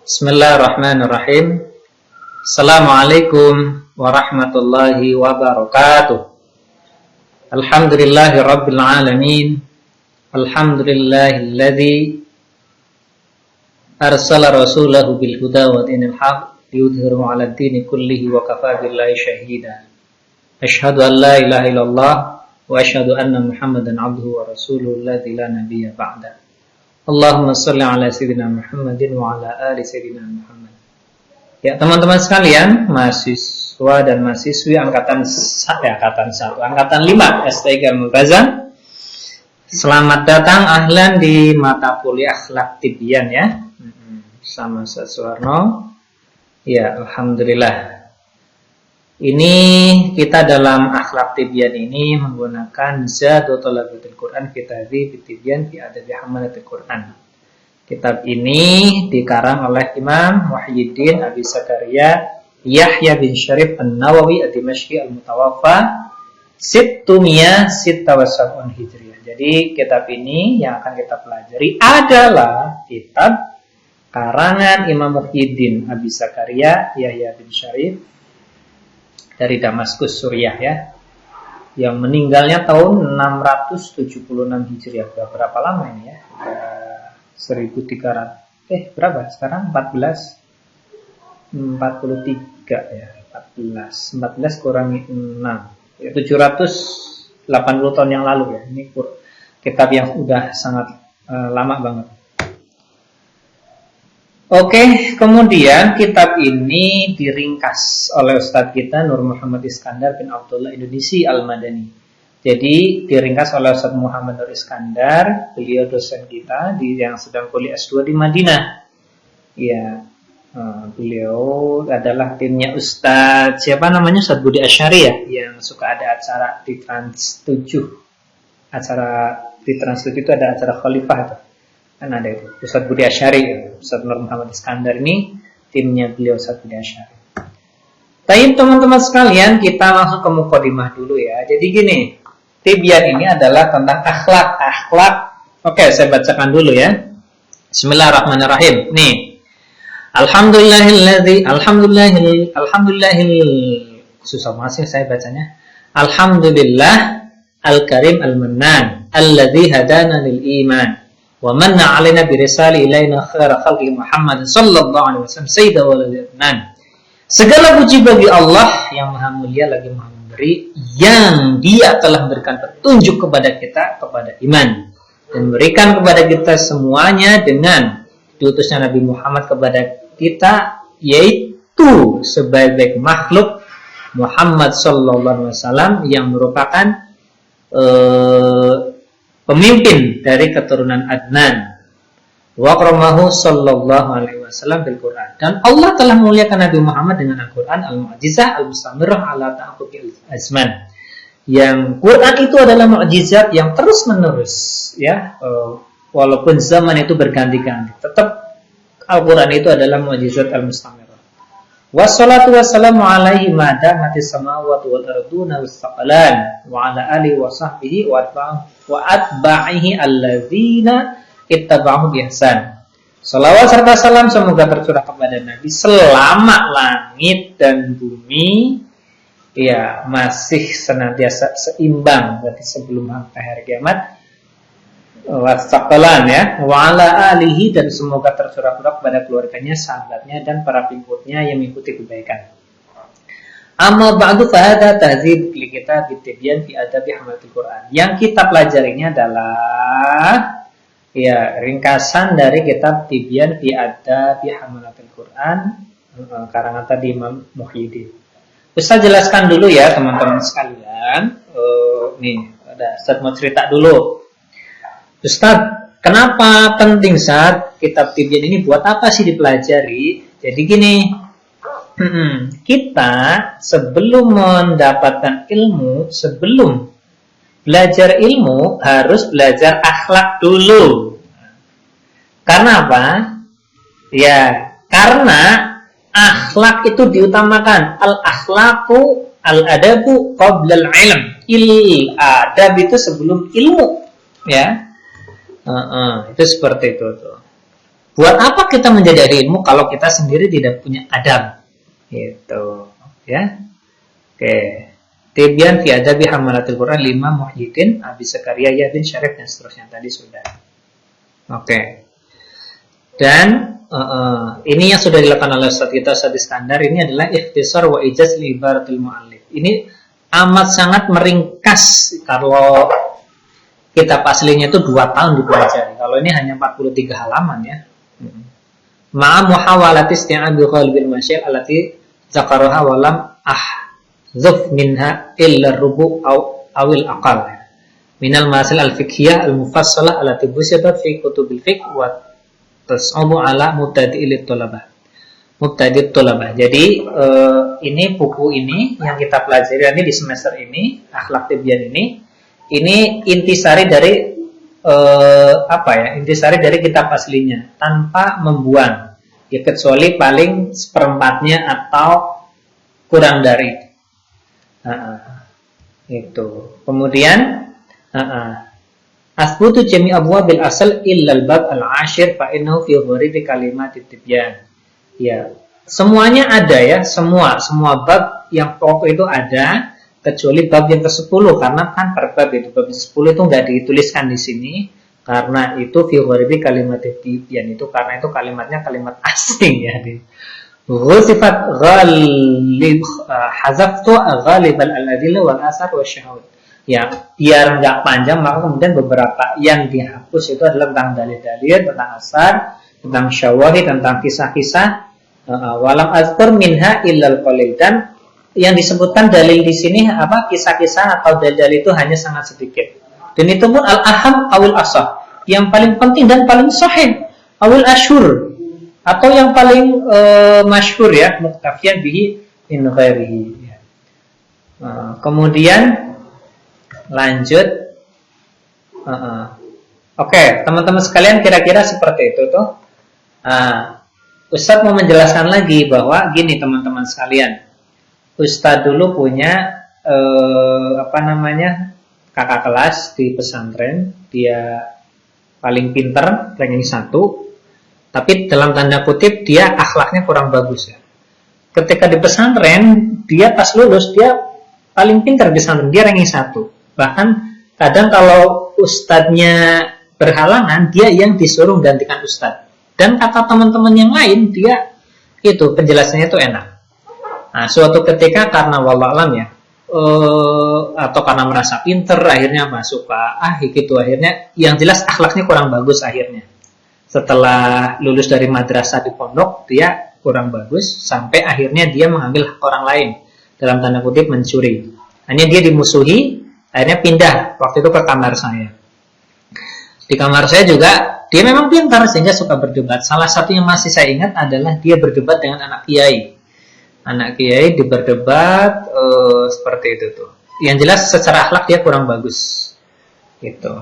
Bismillahirrahmanirrahim. Assalamualaikum warahmatullahi wabarakatuh. Alhamdulillahi rabbil alamin. Alhamdulillahilladzi arsala rasulahu bil huda wa dinil haq liyudhhirahu 'alad dini kullihi wa kafaa billahi shahida. Asyhadu an la ilaha illallah wa asyhadu anna Muhammadan 'abduhu wa rasuluhu alladzi la nabiyya ba'da. Allahumma shalli ala sayyidina Muhammadin wa ala ali sayyidina Muhammad. Ya, teman-teman sekalian, mahasiswa dan mahasiswi angkatan 5 STIG Multazam. Selamat datang ahlan di mata kuliah akhlak tibyan ya. Sama Ustaz Suwarno. Ya, alhamdulillah. Ini kita dalam akhlak tibyan ini menggunakan Zadu Thalabatil Quran fi Tahdzib Tibyan fi Adabi Hamalatil Quran. Kitab ini dikarang oleh Imam Muhyiddin Abi Zakaria Yahya bin Syarif An-Nawawi Ad-Dimashqi Al-Mutawaffa 676 Hijriah. Jadi kitab ini yang akan kita pelajari adalah kitab karangan Imam Muhyiddin Abi Zakaria Yahya bin Syarif dari Damaskus, Suriah ya, yang meninggalnya tahun 676 Hijriah. Berapa lama ini ya? 1300 berapa sekarang? 43 ya, 14 kurangi 6 ya, 780 tahun yang lalu ya. Ini kitab yang udah sangat lama banget. Oke, kemudian kitab ini diringkas oleh Ustadz kita Nur Muhammad Iskandar bin Abdullah Indonesi Al-Madani. Jadi diringkas oleh Ustadz Muhammad Nur Iskandar, beliau dosen kita yang sedang kuliah S2 di Madinah. Ya, beliau adalah timnya Ustadz siapa namanya, Ustadz Budi Asyari ya, yang suka ada acara di Trans 7. Acara di Trans 7 itu ada acara Khalifah itu. Kan ada itu Ustadz Budi Asyari, Ustadz Nur Muhammad Iskandar ini timnya beliau Ustadz Budi Asyari. Tapi teman-teman sekalian, kita langsung ke mukadimah dulu ya. Jadi gini, tibyan ini adalah tentang akhlak. Oke, saya bacakan dulu ya. Bismillahirrahmanirrahim. Nih, alhamdulillahil susah banget sih saya bacanya. Alhamdulillah al-karim al-mannan alladzi hadana lil iman wa manna 'alaina bi risali ilaina khaira khalqi Muhammad sallallahu alaihi wasallam sayyida waladil adnan. Segala puji bagi Allah yang Maha Mulia lagi Maha Memberi, yang Dia telah memberikan petunjuk kepada kita kepada iman dan memberikan kepada kita semuanya dengan diutusnya Nabi Muhammad kepada kita, yaitu sebaik-baik makhluk Muhammad sallallahu alaihi wasallam yang merupakan pemimpin dari keturunan Adnan. Wa akramahu sallallahu alaihi wasallam bil Quran. Dan Allah telah memuliakan Nabi Muhammad dengan Al-Quran al-mu'jizah al-mustamirrah ala ta'aqubil azman. Yang Quran itu adalah mukjizat yang terus-menerus ya, walaupun zaman itu berganti-ganti, tetap Al-Quran itu adalah mukjizat al-mustamirah. Wassalatu wassalamu alaihi ma damatis samawati wal arduna wastaqalan wa ala alihi wa sahbihi wa atba'ihi alladzina ittaba'ahu bi ihsan. Salawat serta salam semoga tercurah kepada Nabi selama langit dan bumi ya masih senantiasa seimbang, berarti sebelum sampai hari kiamat. Wastaqalan ya, wa ala alihi, dan semoga tercurah pula kepada keluarganya, sahabatnya, dan para pengikutnya yang mengikuti kebaikan. Amma ba'du fa hadza tahdzib li kitab Tibyan fi Adabi Hamalatil Quran. Yang kita pelajari ini adalah ya ringkasan dari kitab Tibyan fi Adabi Hamalatil Quran karangan tadi Imam Muhyiddin. Ustaz jelaskan dulu ya teman-teman sekalian. Nih, Ustaz mau cerita dulu. Ustaz, kenapa penting saat kitab Tibyan ini, buat apa sih dipelajari? Jadi gini, kita sebelum mendapatkan ilmu, sebelum belajar ilmu harus belajar akhlak dulu. Karena apa? Ya, karena akhlak itu diutamakan. Al-akhlaqu al-adabu qabla al-ilm. Adab itu sebelum ilmu, ya. Itu seperti itu tuh. Buat apa kita menjadi ahli ilmu kalau kita sendiri tidak punya adab? Gitu, ya. Oke. Tibyan fi adabi hamalatil Quran 5 Muhyiddin, Abi Zakaria ya bin Syarif dan seterusnya tadi sudah. Oke. Dan ini yang sudah dilakukan oleh Ustaz kita Ustaz Iskandar, ini adalah ikhtisar wa ijaz li ibaratil muallif. Ini amat sangat meringkas kalau kitab aslinya itu 2 tahun dipelajari. Kalau ini hanya 43 halaman ya. Ma'a muhawalati isti'ab bi qalbil masyayikh allati zakaraha wa lam ahzuf minha illa rubu' awil aqal. Minal masail al-fiqhiyah al-mufassalah allati busitat fi kutubil fiqh wa tas'abu ala mubtadi'il thalabah. Mubtadi' thalabah. Jadi ini buku ini yang kita pelajari di semester ini, Akhlak Tibyan ini intisari dari intisari dari kitab aslinya tanpa membuang, ya kecuali paling seperempatnya atau kurang dari itu. Kemudian asbutu jami abwabil asal illa al-bab al-ashir fa innahu fi gharibi kalimat tibyan. Ya, semuanya ada ya, semua bab yang pokok itu ada kecuali bab yang ke-10 karena kan per bab itu bab 10 itu enggak dituliskan di sini karena itu fi gharibi kalimat tibyan itu karena itu kalimatnya kalimat asing ya. Sifat ghalib hazaftu ghalibal al-adillah wal asar wasyahud. Ya, biar enggak panjang maka kemudian beberapa yang dihapus itu adalah tentang dalil-dalil, tentang asar, tentang syawahid, tentang kisah-kisah. Walam azkur minha illal qalil, dan yang disebutkan dalil di sini kisah-kisah atau dalil itu hanya sangat sedikit. Dan itu pun al-aham awil asah, yang paling penting dan paling sahih, awil ashur atau yang paling masyhur ya, muktafiyan bihi min ghairihi. Kemudian lanjut. Oke, teman-teman sekalian kira-kira seperti itu tuh. Ustadz mau menjelaskan lagi bahwa gini teman-teman sekalian. Ustadz dulu punya kakak kelas di pesantren, dia paling pinter, ranking 1. Tapi dalam tanda kutip dia akhlaknya kurang bagus ya. Ketika di pesantren, dia pas lulus dia paling pinter di pesantren, dia ranking 1. Bahkan kadang kalau ustadznya berhalangan, dia yang disuruh gantikan ustadz. Dan kata teman-teman yang lain, dia itu penjelasannya itu enak. Nah, suatu ketika karena wallahualam ya, atau karena merasa pinter, akhirnya masuk gitu. Akhirnya, yang jelas akhlaknya kurang bagus akhirnya. Setelah lulus dari madrasah di pondok, dia kurang bagus, sampai akhirnya dia mengambil hak orang lain, dalam tanda kutip mencuri. Hanya dia dimusuhi, akhirnya pindah waktu itu ke kamar saya. Di kamar saya juga dia memang pintar sehingga suka berdebat. Salah satu yang masih saya ingat adalah dia berdebat dengan anak kiai. Anak kiai berdebat seperti itu tuh. Yang jelas secara akhlak dia kurang bagus. Gitu.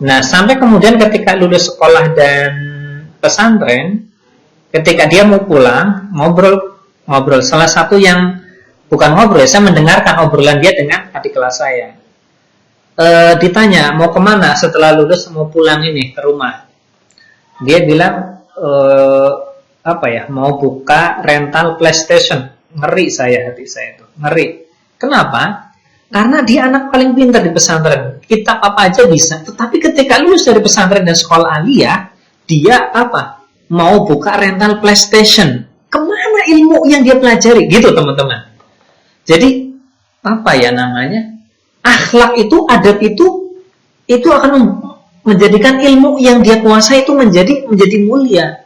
Nah, sampai kemudian ketika lulus sekolah dan pesantren, ketika dia mau pulang, ngobrol. Salah satu yang bukan ngobrol, saya mendengarkan obrolan dia dengan adik kelas saya. Ditanya mau kemana setelah lulus, mau pulang ini ke rumah. Dia bilang mau buka rental PlayStation. Ngeri hati saya itu, ngeri. Kenapa? Karena dia anak paling pintar di pesantren, kitab apa aja bisa. Tetapi ketika lulus dari pesantren dan sekolah aliyah, dia mau buka rental PlayStation. Kemana ilmu yang dia pelajari? Gitu teman-teman. Jadi akhlak itu, adab itu akan menjadikan ilmu yang dia kuasai itu menjadi mulia.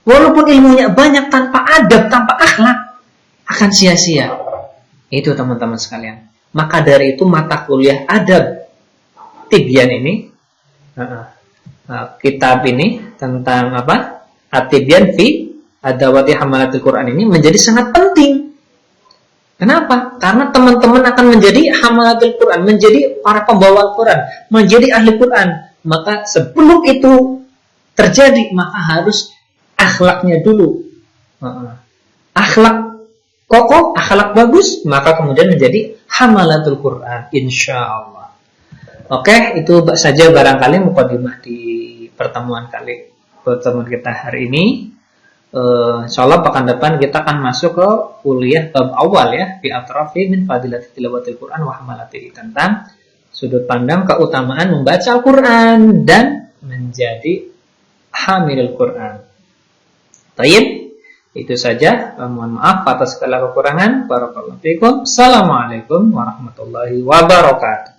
Walaupun ilmunya banyak, tanpa adab, tanpa akhlak akan sia-sia. Itu teman-teman sekalian. Maka dari itu mata kuliah adab Tibyan ini, kitab ini tentang At-Tibyan fi Adawati Hamalatil Quran ini menjadi sangat penting. Kenapa? Karena teman-teman akan menjadi hamalatul Quran, menjadi para pembawa Quran, menjadi ahli Quran. Maka sebelum itu terjadi, maka harus akhlaknya dulu. Akhlak kokoh, akhlak bagus, maka kemudian menjadi hamalatul Quran, insyaAllah. Oke, itu saja barangkali mukadimah di pertemuan kali pertemuan kita hari ini. Insyaallah pekan depan kita akan masuk ke kuliah bab awal ya, fi atrafi min fadilati tilawatil Quran wa hamalatihi, tentang sudut pandang keutamaan membaca Al-Quran dan menjadi hamilul Quran. Baik, itu saja. Mohon maaf atas segala kekurangan. Barakallahu fikum. Assalamualaikum warahmatullahi wabarakatuh.